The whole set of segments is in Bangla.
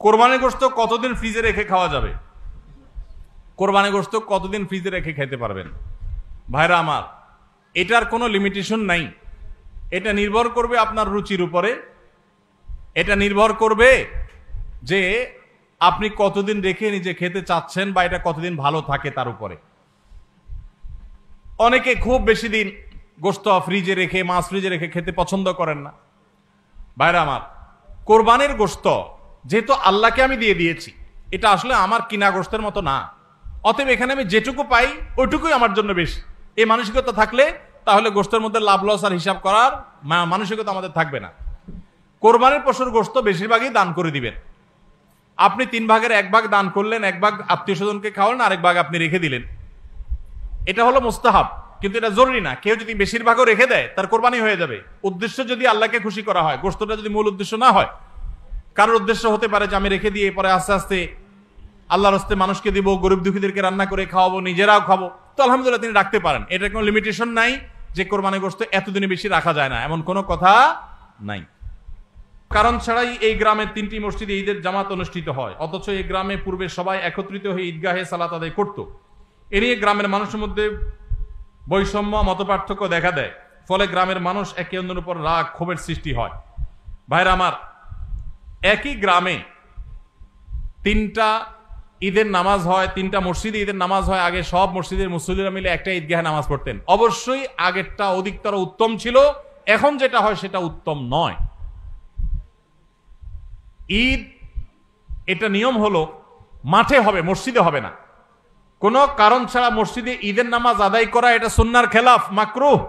কোরবানির গোশত কতদিন ফ্রিজে রেখে খাওয়া যাবে? কোরবানির গোশত কতদিন ফ্রিজে রেখে খেতে পারবেন? ভাইরা আমার, এটার কোনো লিমিটেশন নাই। এটা নির্ভর করবে আপনার রুচির উপরে। এটা নির্ভর করবে যে আপনি কতদিন রেখে নিজে খেতে চাচ্ছেন বা এটা কতদিন ভালো থাকে তার উপরে। অনেকে খুব বেশি দিন গোশত ফ্রিজে রেখে, মাছ ফ্রিজে রেখে খেতে পছন্দ করেন না। ভাইরা আমার, কোরবানির গোশত যেহেতু আল্লাহকে আমি দিয়ে দিয়েছি, এটা আসলে আমার কিনা গোশতের মতো না। অতএব এখানে আমি যেটুকু পাই ওইটুকুই আমার জন্য বেশি। এই মানসিকতা থাকলে তাহলে গোশতের মধ্যে লাভ লস আর হিসাব করার মানসিকতা আমাদের থাকবে না। কোরবানির পশুর গোশত বেশিরভাগই দান করে দিবেন। আপনি 3 ভাগের 1 ভাগ দান করলেন, 1 ভাগ আত্মীয় স্বজনকে খাওয়ালেন, আরেক ভাগ আপনি রেখে দিলেন। এটা হলো মুস্তাহাব, কিন্তু এটা জরুরি না। কেউ যদি বেশিরভাগও রেখে দেয় তার কোরবানি হয়ে যাবে। উদ্দেশ্য যদি আল্লাহকে খুশি করা হয়, গোশতটা যদি মূল উদ্দেশ্য না হয়। কারোর উদ্দেশ্য হতে পারে যে আমি রেখে দিয়ে পরে আস্তে আস্তে আল্লাহর হস্তে মানুষকে দিব, গরিব দুঃখীদেরকে রান্না করে খাওয়াবো, নিজেরাও খাবো, তো আলহামদুলিল্লাহ তিনি রাখতে পারেন। এটার কোনো লিমিটেশন নাই যে কোরবানি গোশত এতদিনে বেশি রাখা যায় না, এমন কোনো কথা নাই। কারণ ছাড়াই এই গ্রামের 3টি মসজিদে ঈদের জামাত অনুষ্ঠিত হয়, অথচ এই গ্রামে পূর্বে সবাই একত্রিত হয়ে ঈদগাহে সালাত আদায় করত। এ নিয়ে গ্রামের মানুষের মধ্যে বৈষম্য, মতপার্থক্য দেখা দেয়। ফলে গ্রামের মানুষ একে অন্যের উপর রাগ, ক্ষোভের সৃষ্টি হয়। ভাইরা আমার, একই গ্রামে 3টা ঈদের নামাজ হয়, 3টা মসজিদে ঈদের নামাজ হয়। আগে সব মসজিদের মুসল্লিরা মিলে একটা ঈদগাহে নামাজ পড়তেন। অবশ্যই আগেরটা অধিকতর উত্তম ছিল। এখন যেটা হয় সেটা উত্তম নয়। ঈদ এটা নিয়ম হলো মাঠে হবে, মসজিদে হবে না। কোনো কারণ ছাড়া মসজিদে ঈদের নামাজ আদায় করা এটা সুন্নাহর খেলাফ, মাকরুহ।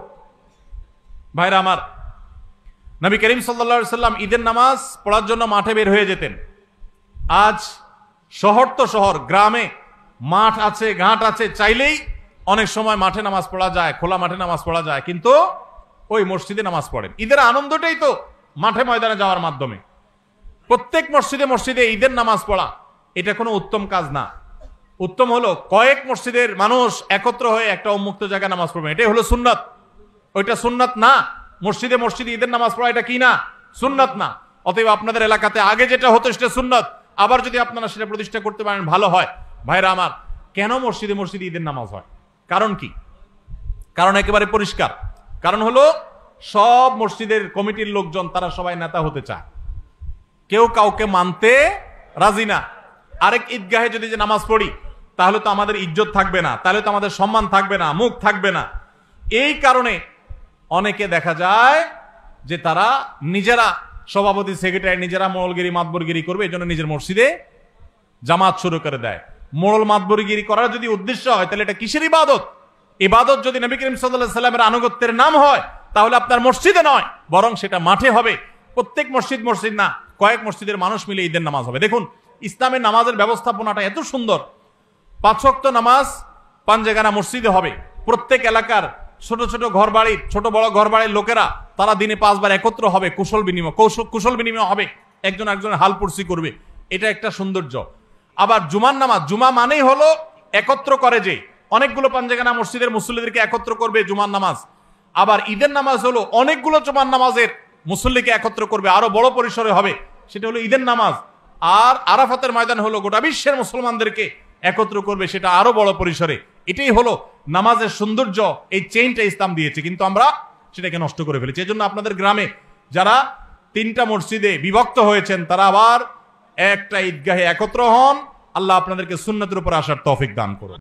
ভাইরা আমার, নবী করিম সাল্লাল্লাহু আলাইহি সাল্লাম ঈদের নামাজ পড়ার জন্য মাঠে বের হয়ে যেতেন। আজ শহর তো শহর, গ্রামে মাঠ আছে, ঘাট আছে, চাইলেই অনেক সময় মাঠে নামাজ পড়া যায়, খোলা মাঠে নামাজ পড়া যায়, কিন্তু ওই মসজিদে নামাজ পড়েন। ঈদের আনন্দটাই তো মাঠে ময়দানে যাওয়ার মাধ্যমে। প্রত্যেক মসজিদে মসজিদে ঈদের নামাজ পড়া এটা কোনো উত্তম কাজ না। উত্তম হলো কয়েক মসজিদের মানুষ একত্র হয়ে একটা উন্মুক্ত জায়গায় নামাজ পড়বে, এটাই হলো সুন্নাত। ওইটা সুন্নাত না। মসজিদে মসজিদে ঈদের নামাজ পড়া এটা কি না? সুন্নাত না। অতএব আপনাদের এলাকাতে আগে যেটা হতো সেটা সুন্নাত, আবার যদি আপনারা সেটা প্রতিষ্ঠা করতে পারেন ভালো হয়। ভাইরা আমার, কেন মসজিদে মসজিদে ঈদের নামাজ হয়? কারণ কি? কারণ একেবারে পরিষ্কার। কারণ হলো সব মসজিদের কমিটির লোকজন তারা সবাই নেতা হতে চায়, কেউ কাউকে মানতে রাজি না। আরেক ঈদগাহে যদি যে নামাজ পড়ি তাহলে তো আমাদের ইজ্জত থাকবে না, তাহলে তো আমাদের সম্মান থাকবে না, মুখ থাকবে না। এই কারণে অনেকে দেখা যায় যে তারা নিজেরা সভাপতি, সেক্রেটারি, নিজেরা মোড়লগিরি, মাতবরগিরি করবে, এই জন্য নিজের মসজিদে জামাত শুরু করে দেয়। মোড়ল মাতবরগিরি করার যদি উদ্দেশ্য হয় তাহলে এটা কিসের ইবাদত? ইবাদত যদি নবী করিম সাল্লাল্লাহু আলাইহি সাল্লামের আনুগত্যের নাম হয় তাহলে আপনার মসজিদে নয়, বরং সেটা মাঠে হবে। প্রত্যেক মসজিদ মসজিদ না, কয়েক মসজিদের মানুষ মিলে ঈদের নামাজ হবে। দেখুন, ইসলামের নামাজের ব্যবস্থাপনাটা এত সুন্দর। 5 ওয়াক্ত নামাজ পাঞ্জেগানা মসজিদে হবে। প্রত্যেক এলাকার ছোট ছোট ঘর বাড়ির, ছোট বড় ঘর বাড়ির লোকেরা তারা দিনে 5 বার একত্র হবে, কুশল বিনিময় হবে, একজন একজনের হাল পুরসি করবে। এটা একটা সৌন্দর্য। আবার জুমার নামাজ, জুমা মানেই হলো একত্র করে যে অনেকগুলো পাঞ্জেগানা মসজিদের মুসল্লিদেরকে একত্র করবে জুমার নামাজ। আবার ঈদের নামাজ হলো অনেকগুলো জুমার নামাজের মুসল্লিকে একত্র করবে, আরো বড় পরিসরে হবে, সেটা হলো ঈদের নামাজ। আর আরাফাতের ময়দান হলো গোটা বিশ্বের মুসলমানদেরকে একত্র করবে, সেটা আরো বড় পরিসরে। এটাই হলো নামাজের সৌন্দর্য। এই চেইনটা ইসলাম দিয়েছে, কিন্তু আমরা সেটাকে নষ্ট করে ফেলেছি। এজন্য আপনাদের গ্রামে যারা 3টা মসজিদে বিভক্ত হয়েছেন তারা আবার একটা ঈদগাহে একত্র হন। আল্লাহ আপনাদেরকে সুন্নতের উপর আসার তৌফিক দান করুন।